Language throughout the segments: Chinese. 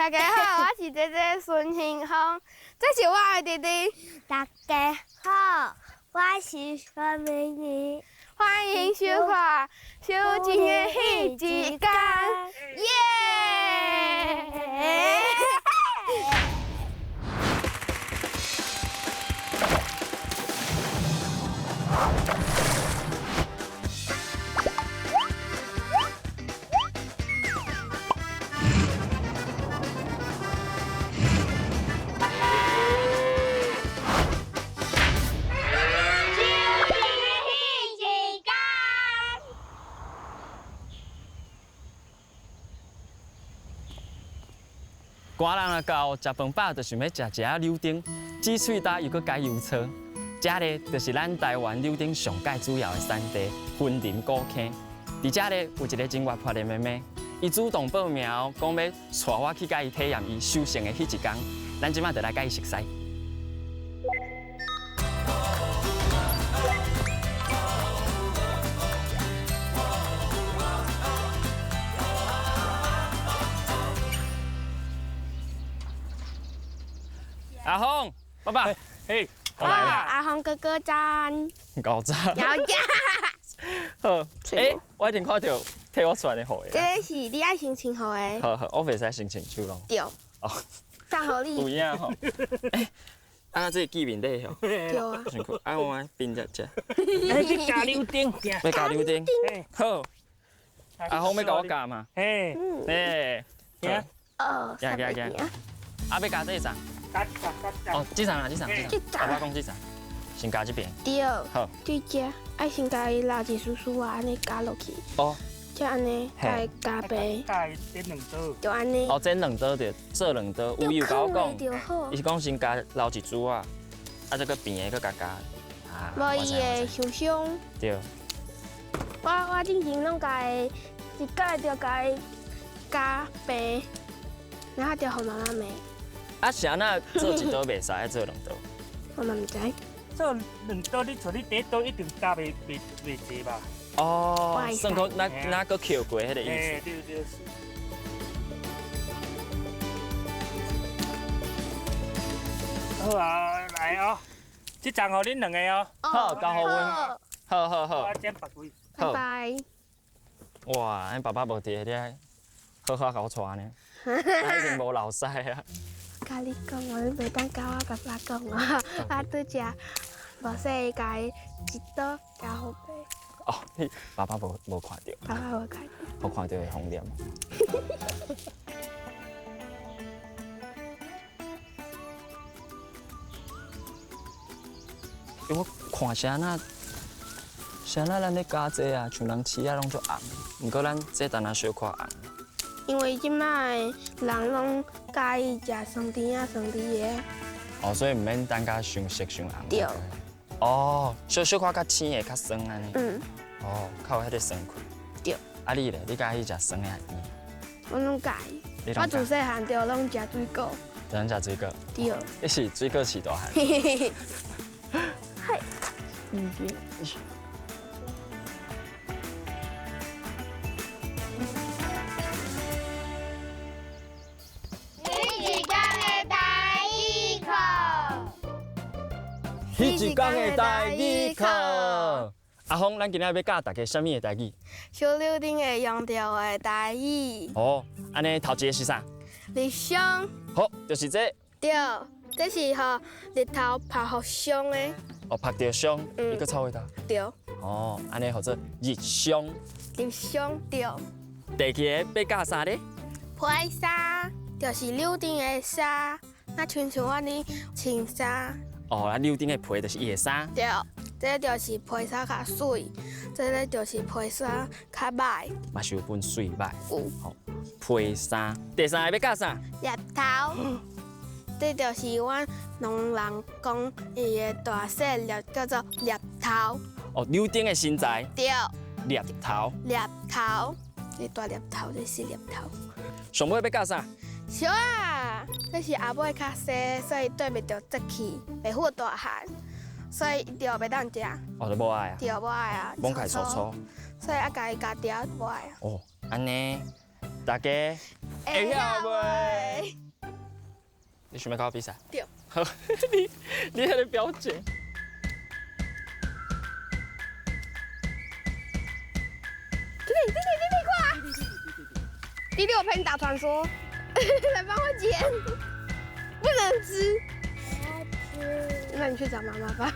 大家好，我是姐姐孙兴峰，这是我的弟弟。大家好，我是孙明仪，欢迎收看《小静的戏之间》，耶！寒人若到食饭饱，就想要食一下柳丁，紫喙搭又搁加油车。这咧就是咱台湾柳丁上界主要的产地——云林古坑。伫这咧有一个真活泼的妹妹，伊主动报名，讲要带我去甲伊体验伊修行的迄一天。咱即马就来甲伊熟悉。阿峰，爸爸，嘿，我来了。阿峰哥哥赞，搞早。要呀！好，我一定看到替我传的好的。这是你爱心情好的。好好，我袂使先请手咯。对。哦，送互你。有影吼。啊，这记面底吼。对啊。辛苦，啊，我来冰一只。去加柳丁。要加柳丁。好。阿峰要甲我加嘛？嘿。嘿。行。哦。行。啊，要加这啥？哦，这场啦，这场。爸爸讲这场。先加这边。对。好。对只，爱先加伊垃圾叔叔啊，安尼加落去。哦。就安尼，再加白。加点两刀。就安尼。哦，煎两刀着，做两刀。有油甲我讲，就好。伊是讲先加捞一煮啊，啊，再个边个佮加。啊。无伊会受伤。对。我之前拢加一盖着加白，然后着互妈妈买。啊，啥那做一刀袂使，爱做两刀。我嘛唔知。做两刀，你像你第一刀一定加袂济吧？哦，算讲哪个扣过迄个意思。对。好啊，来哦，这张互恁两个哦。好，交互阮。好。我先别开。拜拜。哇，恁爸爸无伫，你爱好好甲我带呢，已经无老师啊。甲你讲，我袂当甲我爸爸讲啊，我拄只无说甲伊一刀加好白。哦，你爸爸无看到。爸爸无看到。无看到会疯念。我看啥那咱咧加这啊，像人饲啊拢足红，毋过咱这单仔小可红。因为即摆人拢介意食酸甜啊、酸甜的。哦，所以毋免等甲伤色伤红。对。哦，小可较青的较酸安尼。嗯。哦，较有迄个酸气。对。啊你咧，你介意食酸的还甜？我拢介意。我自细汉就拢食水果。咱食水果。对。你是水果饲大汉。嗨。迄一天的台语课，阿峰，咱今仔要教大家什么的台语？小柳丁会用到的台语。哦，安尼头一个是啥？日霜。好，就是这。对，这是互日头晒互伤的。哦，晒着伤，伊个臭味道。对。哦，安尼叫做日霜。日霜对。第二个要教啥咧？披衫，就是柳丁的衫，那像我安尼穿衫。哦，啊，柳丁的皮就是伊的衫。对，这就是披衫较水，这个就是披衫较歹。嘛是有分水歹。有。好，披衫。第三个要教啥？叶头，这就是阮农人讲伊的大细叶叫做叶头。哦，柳丁的身材。对。叶头。叶头，这大叶头就是叶头。上尾要教啥？小啊，这是阿尾较细，所以对袂着热气，袂好大汉，所以一定袂当食。哦，都无爱啊。对，无爱啊。猛开粗粗。所以啊，家己加掉无爱啊。哦，安尼。大家会晓袂？你想要跟我比赛？对。好，你迄个表情。弟弟，我陪你打传说，来帮我捡，不能吃。那你去找妈妈吧。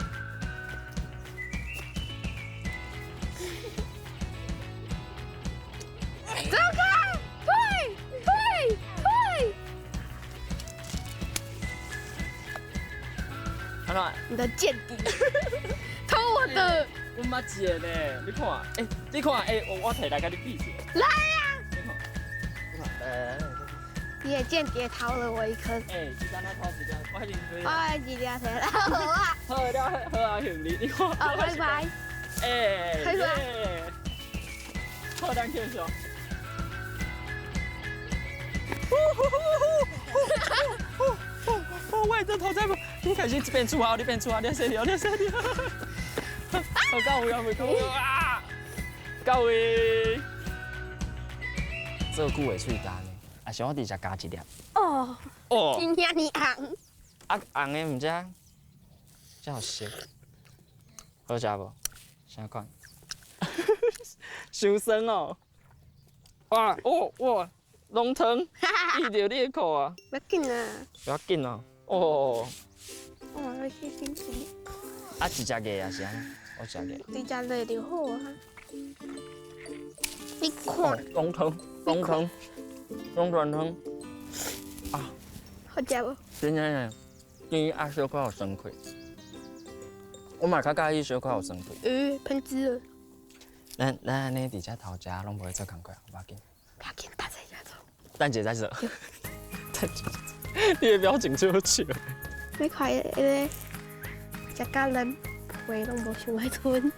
走开！退！安怎？你的间谍，偷我的。我妈姐呢？你看，你看，我摕来跟你比者。来呀！你看，来。你的间谍偷了我一颗。一张来偷一张，我一定可以。我一条摕了，好啊。好啊，兄弟，你看。哦，拜拜。拜拜。好，咱继续。喂，这头在不？你开心变粗啊！你变粗啊！你犀利，你犀利。好，到位，啊！到位。做久的喙干呢，啊，想我底下加一粒。哦。哦。今天你红。啊，红的唔食，真好食。好食无？啥款？伤酸哦。哇，浓汤，遇到你的裤啊！不要紧啊。不要紧哦。哦。我去辛苦。啊，一只鸡也是安，我食鸡。你家累就好啊。你看。浓汤。啊。好食无？真正伊啊小可有酸气，我嘛较介意小可有酸气。喷汁了。咱安尼伫遮头食，拢无会做工课，不要紧。不要紧，大家再做。等者再做。你的表情就好笑。你看迄个，食甲人皮拢无想爱吞。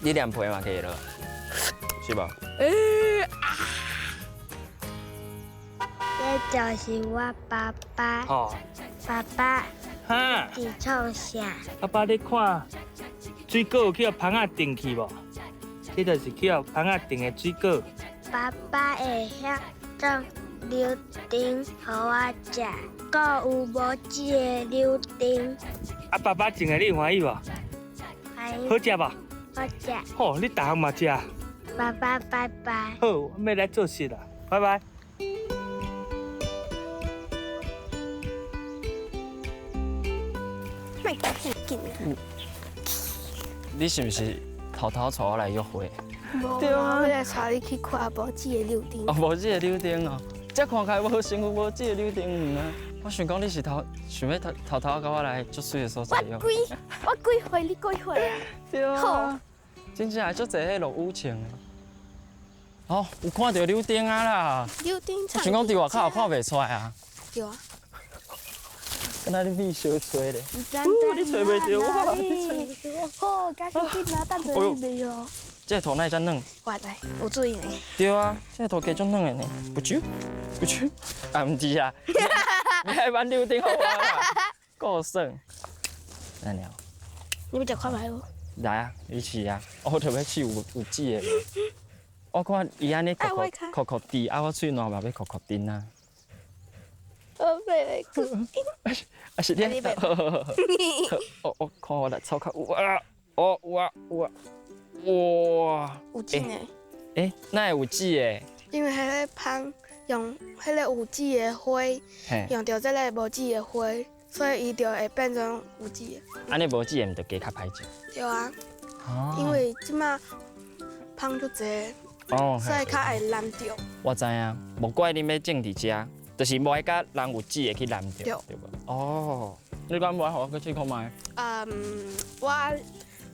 你连皮嘛可以了，是无？这就是我爸爸。哦。爸爸，哈。你创啥？爸爸，你看，水果有去互蜂仔订去无？这就是去互蜂仔订的水果。爸爸会晓种柳丁，给我食。还有无籽的柳丁。啊，爸爸种的你欢喜无？欢喜。好食无？好食。哦，你逐项嘛食。爸爸，拜拜。好，我要来做事啦，拜拜。卖得很紧啊！你是不是偷偷带我来约会？对啊，我来带你去看无籽的柳丁。哦，无籽的柳丁哦，这看起来无像有无籽的柳丁园啊！我想讲你是想要偷偷跟我来足水的所在约会。我几岁？你几岁啊？对啊，真正足侪迄落雨情。哦，有看到柳丁啊啦！柳丁。我想讲伫外口也看袂出来啊。对啊。敢若你秘小吹咧。你吹袂着我，你吹袂着我。好，赶紧去拿蛋子来哟。这个头哪会遮软？我来，有注意呢。对啊，这个头加足软的呢。不啾，啊，唔是啊，你还玩柳丁好啊啦，够爽。来了。你要食看卖无？来啊，你试啊！我特别试有籽的。我看伊安尼酷酷滴，啊，我喙烂嘛要酷丁啊。我袂哭。啊是你。我看我来抽卡，哇！有籽呢。哪会有籽的？因为迄个芳用迄个有籽的花，用到这个无籽的花，所以伊就会变成有籽的。安尼无籽的，毋就加较歹食。对啊。哦。因为即马芳足济，所以较会烂掉。我知影，无怪你要种伫遮，就是无爱甲人有籽的去烂掉，对无？哦。你敢无爱互我去试看卖？我。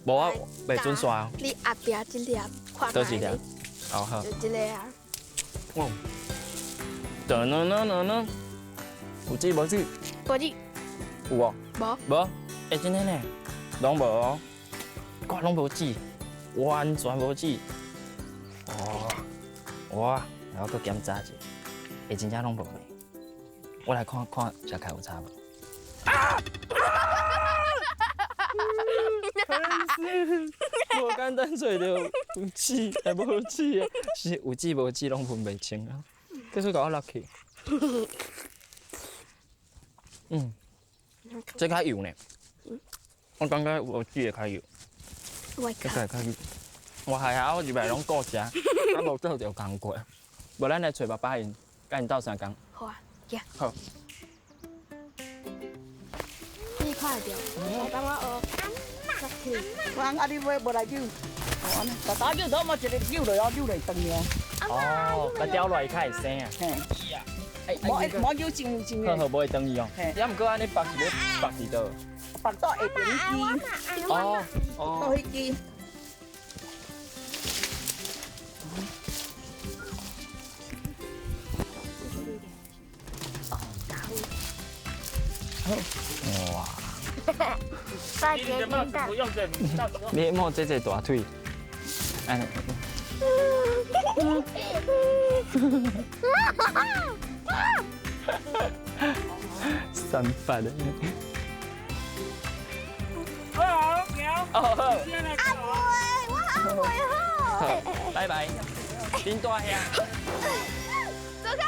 无我袂准刷哦。你后壁这粒看卖。倒一粒。哦好。就这个啊。哇。噔，有籽无籽？无籽。有哦。无。真的呢，拢无哦。我拢无籽，完全无籽。哇，来我搁检查一下，真正拢无呢。我来看看食起有差无？真是，无简单找到有籽还无籽啊？是有籽无籽拢分袂清啊！继续甲我落去。这较油呢。我感觉有籽的较油。我这个较油。我还好，我入来拢顾食，啊无做着工过。无咱来找爸爸因，甲因斗相共。好啊，行。好。你快点，等我学。我啊，你无来揪，安尼，打揪头嘛，一个揪落，揪来长呀。哦，甲雕落去较会生啊。嘿，莫揪真好好，无会等伊哦。嘿也毋过安尼绑是要绑伫倒。绑到下边机，哦到哦。迄机。哇！快点你的帽子的不用这，到时候你摸这大腿，安尼。三八的。好，苗。哦好。我好会好。好，拜拜。恁大兄。走开！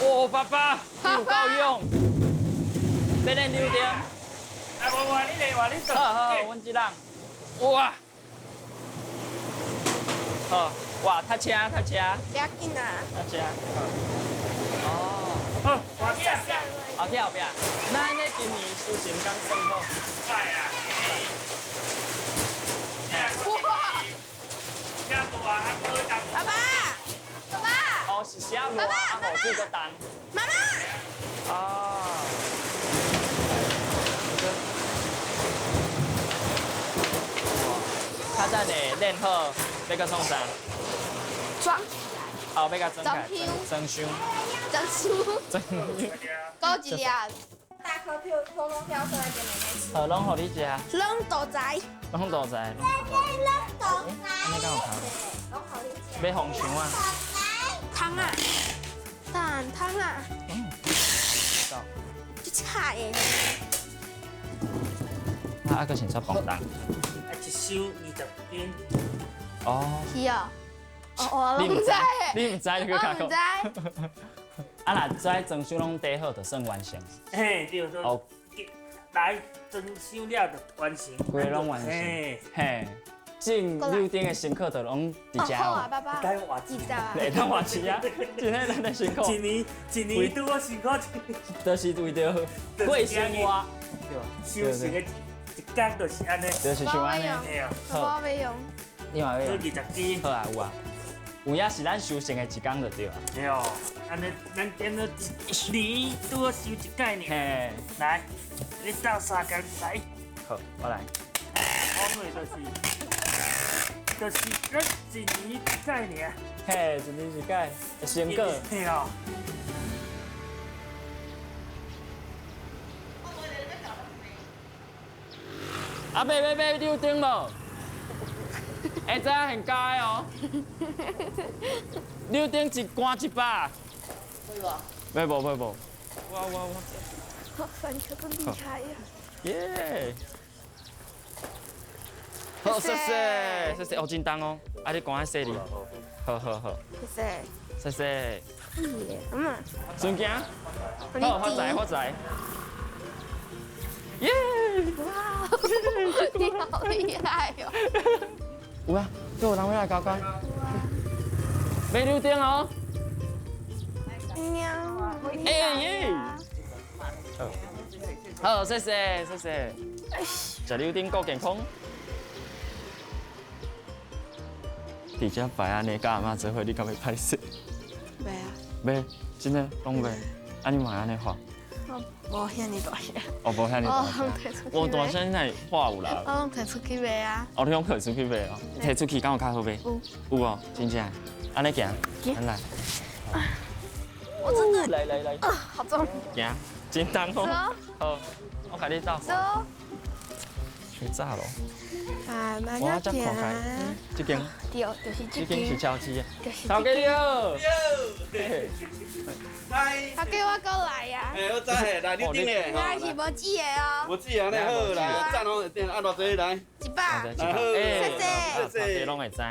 哦，爸爸，有够用。要练溜丁。啊，无话你来话你做。好好，阮一人。哇！好，哇，踏车，踏车，不要紧啊。踏车。哦，好，我去啊。后壁后壁，咱呢今年修行刚算好。快啊！哇！这大还无当。爸爸，爸爸，哦，是写无啊，后这个单。妈妈。啊。较等下练好，要甲创啥？装后要甲装开，装装箱，装书，装。高级的啊。大颗票通通挑出来给妹妹吃。好，拢互你食，扔豆仔，拢大仔。豆安尼敢有通？拢好你吃。要红肠啊？汤啊，蛋汤啊，走。就菜耶。啊，个先出磅重。啊，一收20斤。哦。是哦。哦，我你唔知唔知，你唔知你去卡我唔知。啊，若知装修拢底好，就算完成。嘿，对说。哦。来装修了就完成。规拢完成。嘿。嘿，进溜丁的辛苦就拢伫遮好啊，哦。爸爸。该活记得啊。会当活钱啊！今天咱的辛苦，一年拄我辛苦就是为着过生活。修行的一天就是安尼。就是像安尼。嘿啊，我没用。你嘛要做20斤。好啊，有啊。有影是咱修行的一天就对啊。嘿哦，安尼咱点了一年拄我修一概念。嘿，来，你斗3工来。好，我来。我们就是咱一年一概念。嘿，一年一改，成果。嘿哦。阿妹要买溜丁无？会知影很高的哦。溜丁一罐100。买无？买无。我。反正都厉害呀。耶！好，谢谢，谢谢，哦，真重哦，啊，你赶快洗哩。好好好，谢谢。谢谢。嗯，顺行。好，发财发财。耶！哇，你好厉害哦！有啊，都有人要来搞搞。买溜丁哦。喵。哎耶！好，谢谢谢谢。食溜丁够健康。伫遮摆安尼，甲阿妈做伙，你敢会歹势？没啊，袂，真的拢袂。啊，你嘛安尼画？我遐尼大声。哦，无遐尼大声。我大声现在画有啦。我拢摕出去卖啊。哦，你拢摕出去卖哦？摕出去敢有较好卖？有哦，真正。安尼行，咱来。我真的来，好重。行，真重哦。走。好，我甲你斗。走。太早咯。慢慢我才行看开。这间，对，就是这这间是间，超市的。就是头家你好。他叫我过来呀。哎，我知嘿，来你顶诶，那是无纸的哦，无止安尼好来，赞哦，点按偌济来， 100。来好，谢谢大家拢会知。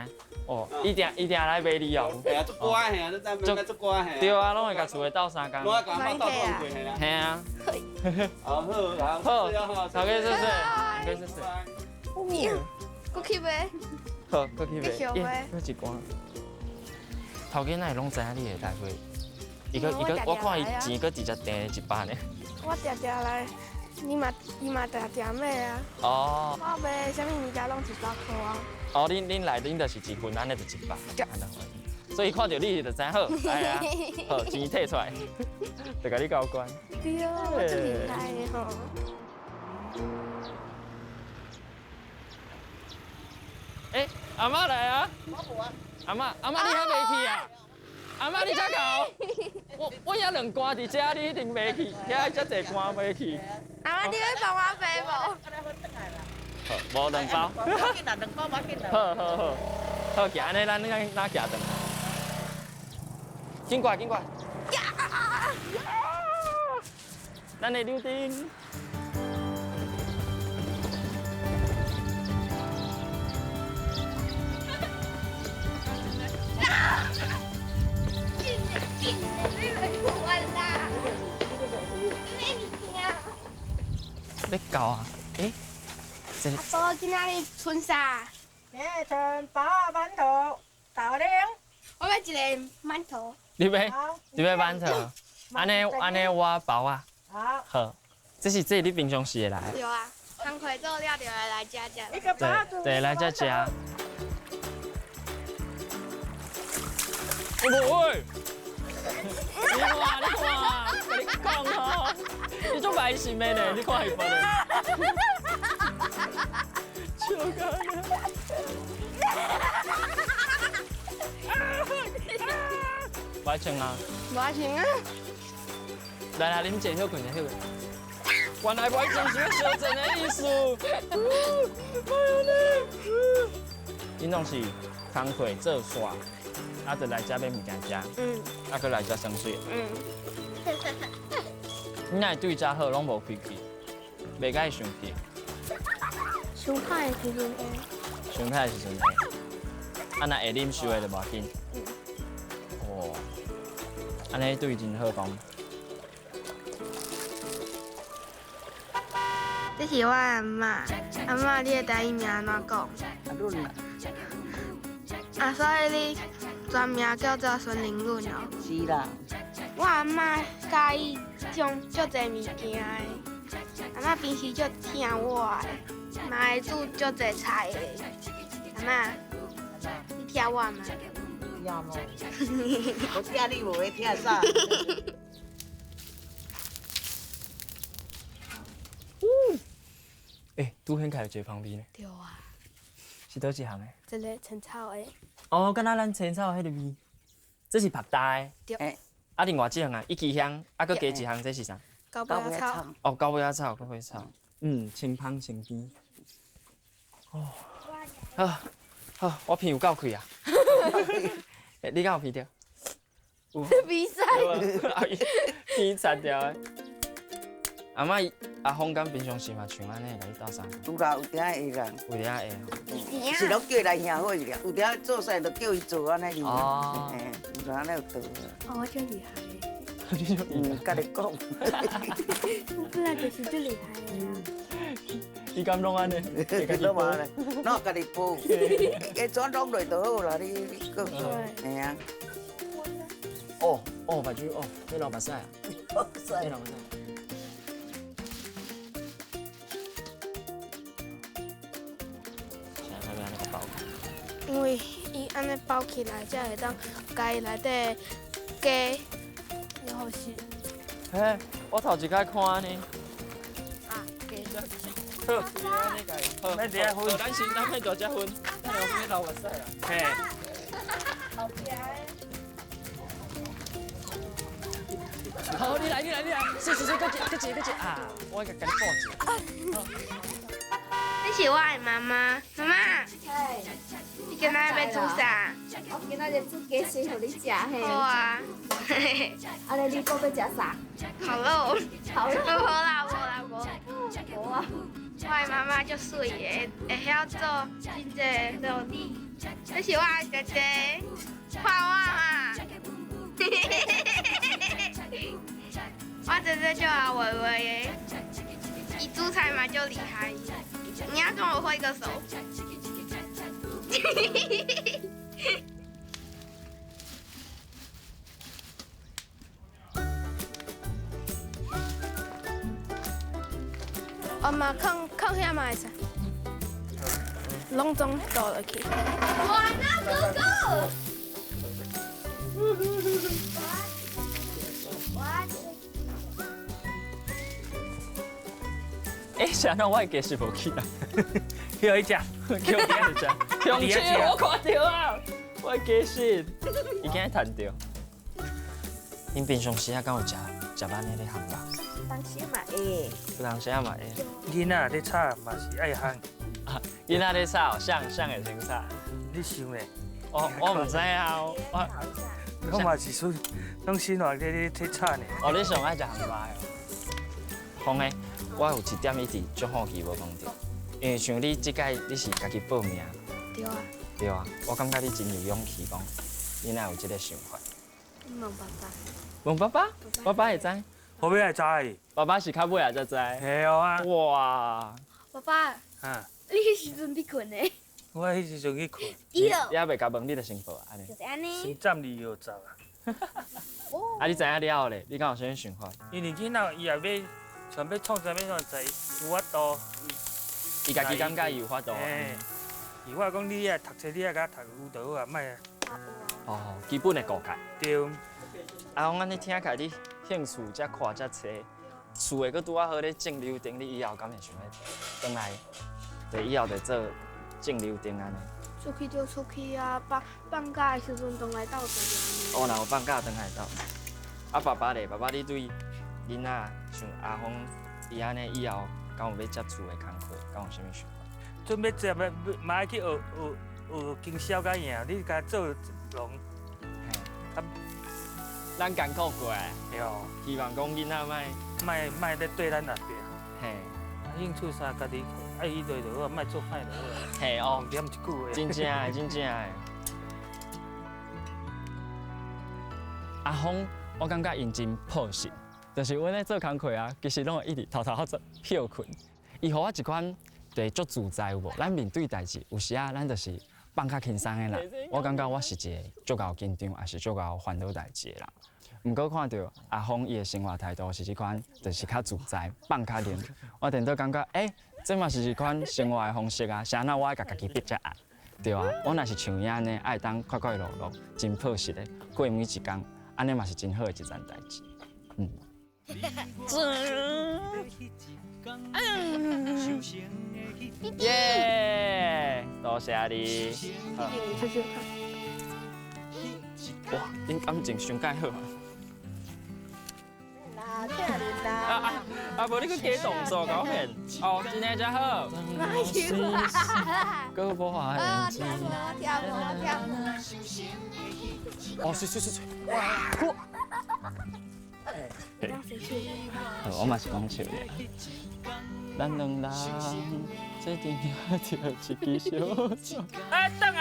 哦，一定来买你哦。哎呀，足乖嘿，你知影足乖嘿。对啊，拢会甲厝的斗三工。我甲妈斗惯过嘿啦。嘿啊。好，好，头家谢谢，头家谢谢。我去买。好，过去买。继续买搁一罐。头家哪会拢知影你会来买？伊个，我看伊钱搁直接订100呢。我常常来，伊嘛常常买啊。哦。我买啥物物件拢100块啊。哦，恁来恁就是一份，安尼就100，安尼。所以看到你就知好，哎呀，好钱摕出来，就甲你交关。对啊，我真厉害的吼。哎，阿妈来啊！阿妈你还袂去啊？阿妈你遮搞，我遐2罐伫遮，你一定袂去，遐遮济罐袂去。阿妈，你要帮我买无？好，无2包。我紧啦，2包我紧啦。好，行，安尼咱行转。紧过。咱的柳丁。要搞啊？诶，这阿叔，今仔日春啥？今日春包馒头、豆奶。我要一个馒头。你要馒头？安尼我包啊。好。好，这你平常时会来。对啊，工课做了就会来食。一个包子。对，来这吃。喂！你看，跟你讲哦，你做歹心的呢，你看伊份的。笑干了。不爱穿啊？无爱穿啊。来，啉一休困。原来不爱穿是要小整的意思。因拢是工课做煞。啊，就来这买物件食，啊，搁来这生水。你若对遮好，拢无开气，袂甲伊生气。伤歹的时阵会。伤歹的时阵会。啊，若会啉烧的就无要紧。哦，安尼对真好讲。这是我阿嬷，阿嬷你的台语名安怎讲？阿润啦。啊，所以你全名叫做孙玲润哦。是啦。我阿嬷介意种足侪物件的，阿嬷平时足疼我的，嘛会煮足侪菜的。阿嬷，你疼我吗？要么。我听你无会听啥。欸，拄很开有一个旁边呢，对啊，是倒一项的？这个青草的。哦，敢若咱青草迄个味，这是白搭的。对。啊，另外一项啊，一支香，啊，搁加一项，这是啥？高背草。哦，高尾草，高尾草。清芳清甜。哦。好，我鼻有够开啊。你敢有鼻着？有。比赛。鼻残掉的。阿嬷阿峰敢平常时嘛像安尼来斗相共。有啦，有点会啦。有点会。是拢叫伊来兄好伊俩，有点做啥就叫伊做安尼哩。哦。有阵安尼有道。哦，我真厉害。甲你讲。我本来就是最厉害的呀。你敢弄安尼？拢嘛咧，哪家己煲，伊转弄落就好啦。你讲，嘿啊。哦，目睭哦，你流目屎啊？你流目屎。因为伊安尼包起来，才会当家己内底加了好食。嘿，我头一摆看呢。啊，加。好，安尼家己。好，咱先大只分，咱两流目屎啊。嘿。好食好，你来，是，搁一啊！我甲你报一个。你这是我的妈妈，妈妈，嘿，你今仔要煮啥？我今仔日煮鸡翅互你食嘿。好啊，嘿嘿，安尼你搁要食啥？烤肉，烤肉。无啦。无啊。我的妈妈足水的，会晓做真济料理。这是我的姐姐，看我嘛。我姐姐叫我微微的，伊煮菜嘛就厉害。你要跟我挥个手。哦嘛，放遐嘛会使，拢总倒落去。哇，那哥哥！啥让我的鸡翅无去啦？有一只，叫你一只，雄起我看到啊！我的鸡翅，已经弹掉。恁平常时啊，敢有食安尼咧烘吧？当时嘛会。有当时啊嘛会。囡仔咧炒嘛是爱烘。囡仔咧炒，像会先炒。你想咧？我唔知啊，我嘛是属拢生活咧炒呢。你上爱食烘吧哦？烘诶，我有一点一直足好奇无讲到，因为像你即届你是家己报名。对啊。对啊，我感觉你真有勇气讲，你哪有这个想法？问爸爸。问爸爸？爸爸会知？我要来知。爸爸是较尾啊才知。系啊。哇！爸爸，啊，你迄时阵伫困呢？我迄时阵去困，对。你还袂甲问，你就先报啊，安尼。就是安尼。先暂离又走啊。啊，你知影了后咧，你敢有啥物想法？因为囡仔伊也要想要创啥物创在有法度。伊家己感觉伊有法度。如果讲你啊读册，你啊甲读辅导啊，莫啊。哦，基本的顾家。对。啊，我安尼听起来你兴趣才看才册，厝的佫拄啊好咧种柳丁，你以后敢会想要转来？对，以后就做种柳丁安尼。出去就出去啊，放假的时阵回来斗阵。哦，若有放假回来斗。啊，爸爸咧，爸爸你对囡仔像阿峰伊安尼以后，敢有要接触的工课，敢有啥物想法？准备接嘛爱去学经销甲赢，你甲做农，嘿，咱艰苦过，对哦。希望讲囡仔莫咧对咱那边。嘿，兴趣啥家己爱伊对就好，莫做歹就好。嘿哦，念一句话。真正的，真正的。阿峰，我感觉因真朴实，就是阮咧做工课啊，其实拢会一直偷偷做休困。伊予我一款就是足自在有无？咱面对代志，有时啊，咱就是放较轻松的啦。我感觉我是一个足够紧张，也是足够烦恼代志的人。毋过看到阿峰伊的生活态度是即款，就是较自在，放较灵。我电到感觉，这嘛是一款生活的方式啊。啥那我爱甲家己逼才爱，对啊。我若是像伊安尼，爱当快快乐乐，真朴实的过每一天，安尼嘛是真好的一件代志。耶！多谢你。哇，恁感情伤介好啊！无你去加动作，搞骗哦，真诶真好。哥无话的。跳。哦，水。哇！我嘛是讲笑的。咱两人做阵要跳一支小。等下